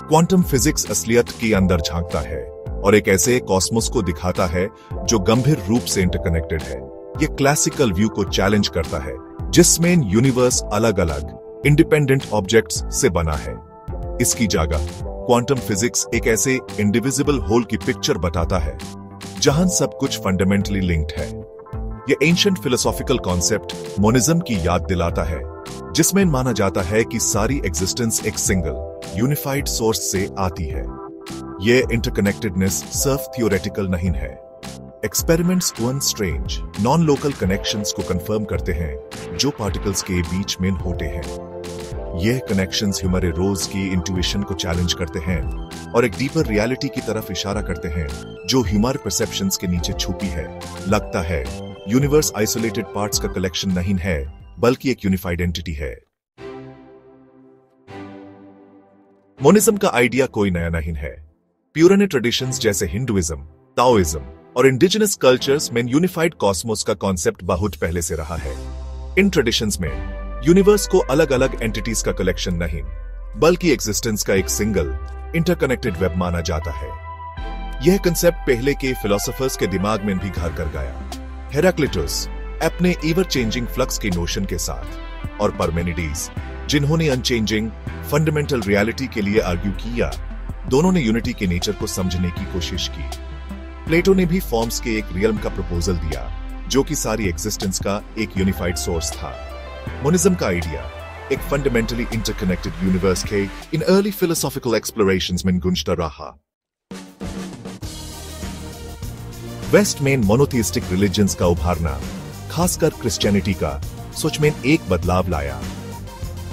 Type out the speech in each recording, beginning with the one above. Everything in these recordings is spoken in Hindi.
क्वांटम फिजिक्स असलियत के अंदर झांकता है और एक ऐसे कॉस्मोस को दिखाता है जो गंभीर रूप से इंटरकनेक्टेड है। ये क्लासिकल व्यू को चैलेंज करता है जिसमें यूनिवर्स अलग अलग इंडिपेंडेंट ऑब्जेक्ट्स से बना है। इसकी जगह क्वांटम फिजिक्स एक ऐसे इंडिविजिबल होल की पिक्चर बताता है जहां सब कुछ फंडामेंटली लिंक्ड है। यह एंशिएंट फिलोसॉफिकल कॉन्सेप्ट मोनिज्म की याद दिलाता है, जिसमें माना जाता है कि सारी एग्जिस्टेंस एक सिंगल यूनिफाइड सोर्स से आती है। यह इंटरकनेक्टेडनेस सिर्फ थियोरेटिकल नहीं है। Experiments one strange non local connections को कंफर्म करते हैं जो पार्टिकल्स के बीच में होते हैं। यह कनेक्शंस हमारे रोज की इंट्यूशन को चैलेंज करते हैं और एक डीपर रियलिटी की तरफ इशारा करते हैं जो हमारे परसेप्शंस के नीचे छुपी है। लगता है यूनिवर्स आइसोलेटेड पार्ट्स का कलेक्शन नहीं है, बल्कि एक यूनिफाइड एंटिटी है। मोनिज्म का आइडिया कोई नया नहीं है। प्यूराने ट्रेडिशंस जैसे हिंदुइज्म, ताओइज्म और इंडिजिनस कल्चर्स में यूनिफाइड कॉस्मोस का कॉन्सेप्ट बहुत पहले से रहा है। इन ट्रेडिशंस में यूनिवर्स को अलग अलग एंटिटीज का कलेक्शन नहीं, बल्कि एग्जिस्टेंस का एक सिंगल इंटरकनेक्टेड वेब माना जाता है। यह कंसेप्ट पहले के फिलोसोफर्स के दिमाग में भी घर कर गया। हेराक्लिटस अपने एवर चेंजिंग फ्लक्स के नोशन के साथ, और पार्मेनिडीज जिन्होंने अनचेंजिंग फंडामेंटल रियलिटी के लिए आर्ग्यू किया, दोनों ने यूनिटी के नेचर को समझने की कोशिश की। प्लेटो ने भी फॉर्म्स के एक रियल्म का प्रपोजल दिया जो कि सारी एग्जिस्टेंस का एक यूनिफाइड सोर्स था। मोनिज्म का आइडिया एक फंडामेंटली इंटरकनेक्टेड यूनिवर्स के इन अर्ली फिलोसॉफिकल एक्सप्लोरेशंस में गूंजता रहा। वेस्ट में मोनोथिस्टिक रिलीजन्स का उभारना, खासकर क्रिश्चियनिटी का, सोच में एक बदलाव लाया।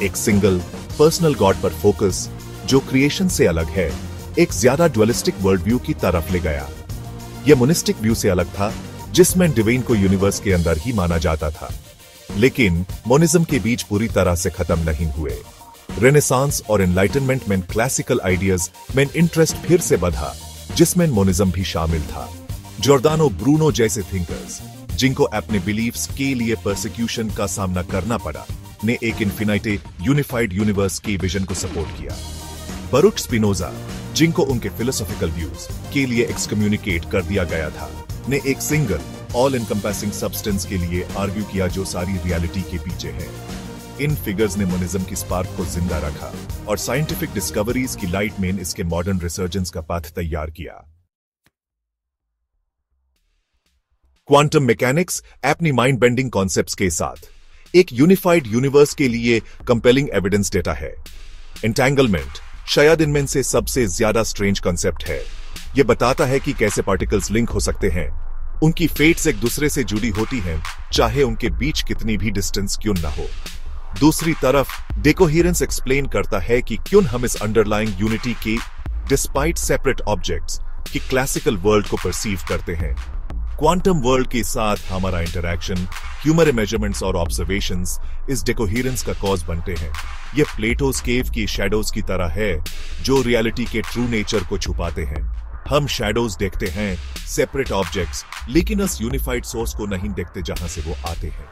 एक सिंगल पर्सनल गॉड पर फोकस जो क्रिएशन से अलग है, एक ज्यादा ड्युअलिस्टिक वर्ल्ड व्यू की तरफ ले गया। यह मोनिस्टिक व्यू से अलग था जिसमें डिवाइन को यूनिवर्स के अंदर ही माना जाता था। लेकिन मोनिज्म के बीच पूरी तरह से खत्म नहीं हुए। रेनेसांस और एनलाइटनमेंट में क्लासिकल आइडियाज में इंटरेस्ट फिर से बढ़ा, जिसमें मोनिज्म भी शामिल था। जॉर्डानो ब्रूनो जैसे थिंकर्स, जिनको अपने बिलीफ्स के लिए परसिक्यूशन का सामना करना पड़ा, ने एक इन्फिनाइटे यूनिफाइड यूनिवर्स के विजन को सपोर्ट किया। बरुख स्पिनोजा, जिनको उनके फिलोसॉफिकल व्यूज के लिए एक्सकम्युनिकेट कर दिया गया था, ने एक सिंगल ऑल इनकम्पेसिंग सब्सटेंस के लिए आर्ग्यू किया जो सारी रियलिटी के पीछे है। इन फिगर्स ने मोनिज्म की स्पार्क को जिंदा रखा और साइंटिफिक डिस्कवरीज की लाइट में इसके मॉडर्न रिसर्जेंस का पाथ तैयार किया। क्वांटम मैकेनिक्स अपनी माइंड बेंडिंग कॉन्सेप्ट्स के साथ एक यूनिफाइड यूनिवर्स के लिए कंपेलिंग एविडेंस देता है। एंटेंगलमेंट शायद इनमें से सबसे ज्यादा स्ट्रेंज कॉन्सेप्ट है। यह बताता है कि कैसे पार्टिकल्स लिंक हो सकते हैं, उनकी फेट्स एक दूसरे से जुड़ी होती हैं, चाहे उनके बीच कितनी भी डिस्टेंस क्यों न हो। दूसरी तरफ डेकोहेरेंस एक्सप्लेन करता है कि क्यों हम इस अंडरलाइंग यूनिटी के डिस्पाइट सेपरेट ऑब्जेक्ट्स की क्लासिकल वर्ल्ड को परसीव करते हैं। क्वांटम वर्ल्ड के साथ हमारा इंटरैक्शन, ह्यूमर मेजरमेंट्स और ऑब्जर्वेशंस इस डेकोहेरेंस का कॉज बनते हैं। यह प्लेटोस केव की शैडोज की तरह है जो रियलिटी के ट्रू नेचर को छुपाते हैं। हम शैडोज देखते हैं, सेपरेट ऑब्जेक्ट्स, लेकिन उस यूनिफाइड सोर्स को नहीं देखते जहां से वो आते हैं।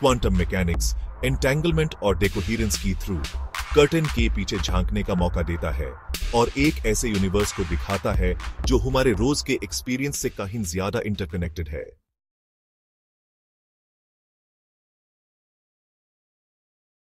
क्वांटम मैकेनिक्स एंटेंगलमेंट और डेकोहेरेंस की थ्रू कर्टन के पीछे झांकने का मौका देता है और एक ऐसे यूनिवर्स को दिखाता है जो हमारे रोज के एक्सपीरियंस से कहीं ज्यादा इंटरकनेक्टेड है।